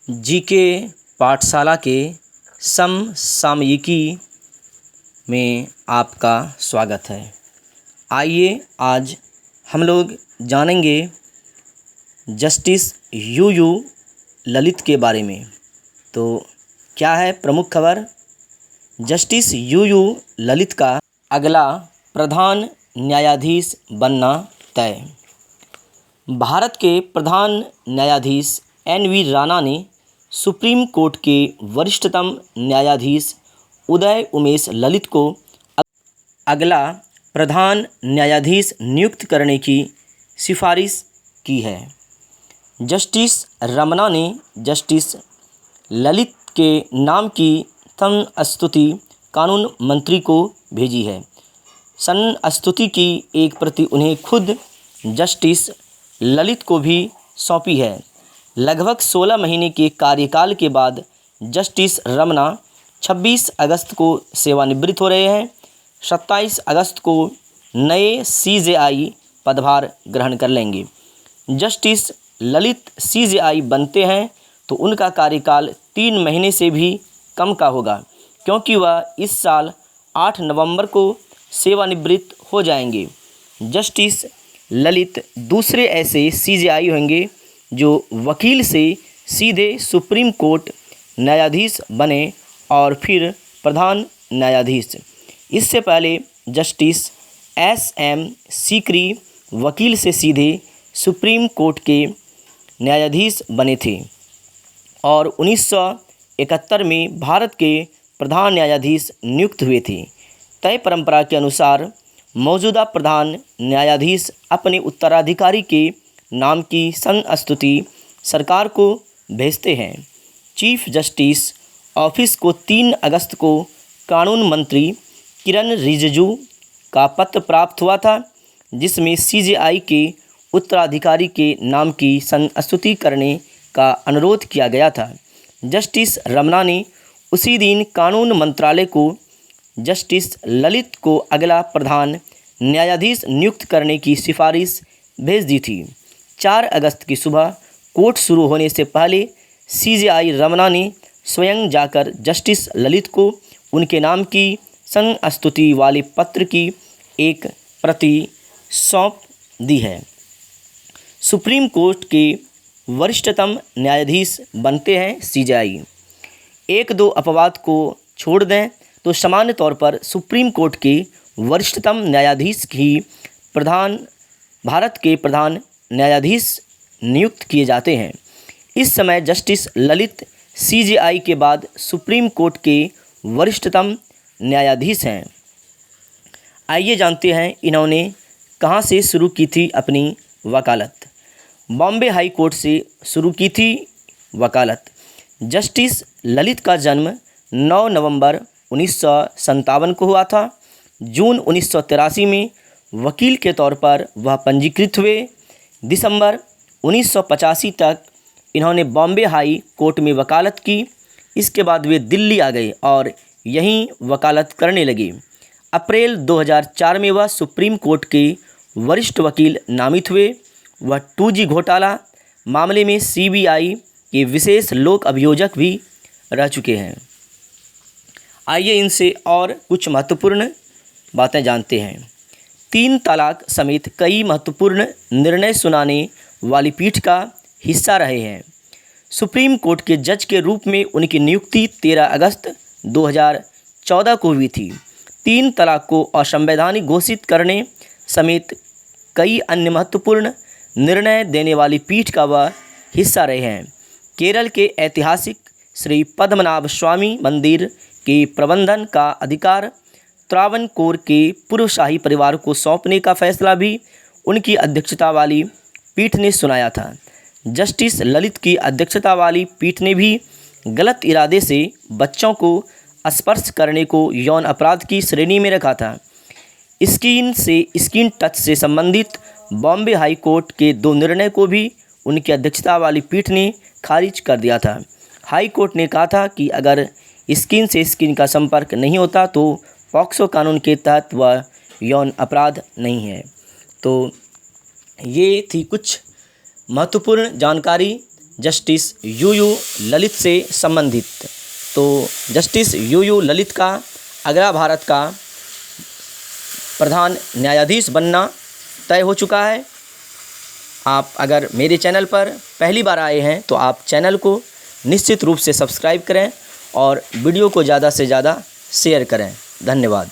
GK पाठशाला के समसामयिकी में आपका स्वागत है। आइए आज हम लोग जानेंगे जस्टिस यू ललित के बारे में। तो क्या है प्रमुख खबर? जस्टिस यू ललित का अगला प्रधान न्यायाधीश बनना तय। भारत के प्रधान न्यायाधीश NV राणा ने सुप्रीम कोर्ट के वरिष्ठतम न्यायाधीश उदय उमेश ललित को अगला प्रधान न्यायाधीश नियुक्त करने की सिफारिश की है। जस्टिस रमन्ना ने जस्टिस ललित के नाम की संस्तुति कानून मंत्री को भेजी है। संस्तुति की एक प्रति उन्हें खुद जस्टिस ललित को भी सौंपी है। लगभग 16 महीने के कार्यकाल के बाद जस्टिस रमन्ना 26 अगस्त को सेवानिवृत्त हो रहे हैं। 27 अगस्त को नए CJI पदभार ग्रहण कर लेंगे। जस्टिस ललित CJI बनते हैं तो उनका कार्यकाल 3 महीने से भी कम का होगा, क्योंकि वह इस साल 8 नवंबर को सेवानिवृत्त हो जाएंगे। जस्टिस ललित दूसरे ऐसे CJI होंगे जो वकील से सीधे सुप्रीम कोर्ट न्यायाधीश बने और फिर प्रधान न्यायाधीश। इससे पहले जस्टिस SM सीकरी वकील से सीधे सुप्रीम कोर्ट के न्यायाधीश बने थे और 1971 में भारत के प्रधान न्यायाधीश नियुक्त हुए थे। तय परंपरा के अनुसार मौजूदा प्रधान न्यायाधीश अपने उत्तराधिकारी के नाम की संस्तुति सरकार को भेजते हैं। चीफ जस्टिस ऑफिस को 3 अगस्त को कानून मंत्री किरण रिजिजू का पत्र प्राप्त हुआ था, जिसमें CJI के उत्तराधिकारी के नाम की संस्तुति करने का अनुरोध किया गया था। जस्टिस रमन्ना ने उसी दिन कानून मंत्रालय को जस्टिस ललित को अगला प्रधान न्यायाधीश नियुक्त करने की सिफारिश भेज दी थी। 4 अगस्त की सुबह कोर्ट शुरू होने से पहले CJI रमन्ना ने स्वयं जाकर जस्टिस ललित को उनके नाम की संस्तुति वाले पत्र की एक प्रति सौंप दी है। सुप्रीम कोर्ट के वरिष्ठतम न्यायाधीश बनते हैं CJI। 1-2 अपवाद को छोड़ दें तो सामान्य तौर पर सुप्रीम कोर्ट के वरिष्ठतम न्यायाधीश ही भारत के प्रधान न्यायाधीश नियुक्त किए जाते हैं। इस समय जस्टिस ललित CJI के बाद सुप्रीम कोर्ट के वरिष्ठतम न्यायाधीश हैं। आइए जानते हैं इन्होंने कहां से शुरू की थी अपनी वकालत। बॉम्बे हाई कोर्ट से शुरू की थी वकालत। जस्टिस ललित का जन्म 9 नवंबर 1957 को हुआ था। जून 1983 में वकील के तौर पर वह पंजीकृत हुए। दिसंबर 1985 तक इन्होंने बॉम्बे हाई कोर्ट में वकालत की। इसके बाद वे दिल्ली आ गए और यहीं वकालत करने लगे। अप्रैल 2004 में वह सुप्रीम कोर्ट के वरिष्ठ वकील नामित हुए। वह 2G घोटाला मामले में CBI के विशेष लोक अभियोजक भी रह चुके हैं। आइए इनसे और कुछ महत्वपूर्ण बातें जानते हैं। 3 तलाक समेत कई महत्वपूर्ण निर्णय सुनाने वाली पीठ का हिस्सा रहे हैं। सुप्रीम कोर्ट के जज के रूप में उनकी नियुक्ति 13 अगस्त 2014 को हुई थी। 3 तलाक को असंवैधानिक घोषित करने समेत कई अन्य महत्वपूर्ण निर्णय देने वाली पीठ का वह हिस्सा रहे हैं। केरल के ऐतिहासिक श्री पद्मनाभ स्वामी मंदिर के प्रबंधन का अधिकार त्रावणकोर के पूर्व शाही परिवार को सौंपने का फैसला भी उनकी अध्यक्षता वाली पीठ ने सुनाया था। जस्टिस ललित की अध्यक्षता वाली पीठ ने भी गलत इरादे से बच्चों को स्पर्श करने को यौन अपराध की श्रेणी में रखा था। स्किन टच से संबंधित बॉम्बे हाई कोर्ट के 2 निर्णय को भी उनकी अध्यक्षता वाली पीठ ने खारिज कर दिया था। हाई कोर्ट ने कहा था कि अगर स्किन से स्किन का संपर्क नहीं होता तो पॉक्सो कानून के तहत वह यौन अपराध नहीं है। तो ये थी कुछ महत्वपूर्ण जानकारी जस्टिस यू ललित से संबंधित। तो जस्टिस यू ललित का अगला भारत का प्रधान न्यायाधीश बनना तय हो चुका है। आप अगर मेरे चैनल पर पहली बार आए हैं तो आप चैनल को निश्चित रूप से सब्सक्राइब करें और वीडियो को ज़्यादा से ज़्यादा शेयर करें। धन्यवाद।